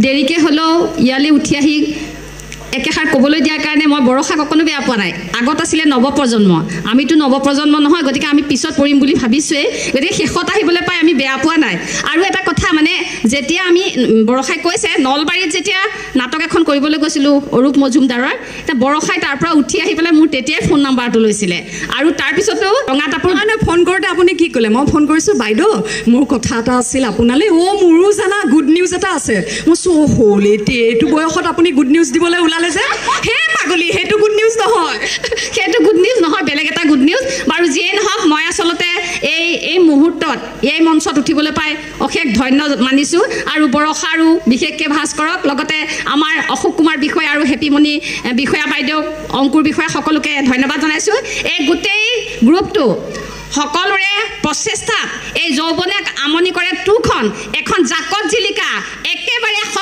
দেৰিকৈ হ'লেও ইয়ালৈ উঠি আহি একেষাৰ ক'বলৈ দিয়াৰ কাৰণে মই বৰষাক অকণো বেয়া পোৱা নাই আগত আছিলে নৱপ্ৰজন্ম আমিতো নৱপ্ৰজন্ম নহয় গতিকে আমি পিছত পৰিম বুলি ভাবিছোৱেই গতিকে শেষত আহিবলৈ পাই আমি বেয়া পোৱা নাই আৰু এটা কথা মানে যেতিয়া আমি বৰষাই কৈছে নলবাৰীত যেতিয়া নাটক এখন কৰিবলৈ গৈছিলোঁ অৰূপ মজুমদাৰৰ এতিয়া বৰষাই তাৰ পৰা উঠি আহি পেলাই মোৰ তেতিয়াই ফোন নাম্বাৰটো লৈছিলে আৰু তাৰপিছতো ৰঙাতাপৰ ফোন কৰোঁতে আপুনি কি ক'লে মই ফোন কৰিছোঁ বাইদেউ মোৰ কথা এটা আছিল আপোনালৈ মোৰো জানা গুড নিউজ এটা আছে মই হ'ল এইটো বয়সত আপুনি গুড নিউজ দিবলৈ ওলালে যে হে পাগলী সেইটো গুড নিউজ নহয় বেলেগ এটা গুড নিউজ বাৰু যিয়েই নহওক মই আচলতে এই মুহূৰ্তত এই মঞ্চত উঠিবলৈ পাই অশেষ ধন্য মানিছোঁ আৰু বৰষা আৰু বিশেষকৈ ভাস্কৰক লগতে আমাৰ অশোক কুমাৰ বিষয়া আৰু হেপিমণি বিষয়া বাইদেউ অংকুৰ বিষয়া সকলোকে ধন্যবাদ জনাইছোঁ এই গোটেই গ্ৰুপটো সকলোৰে প্ৰচেষ্টাত এই যৌৱনে আমনি কৰে টুখন এখন জাকত জিলিকা একে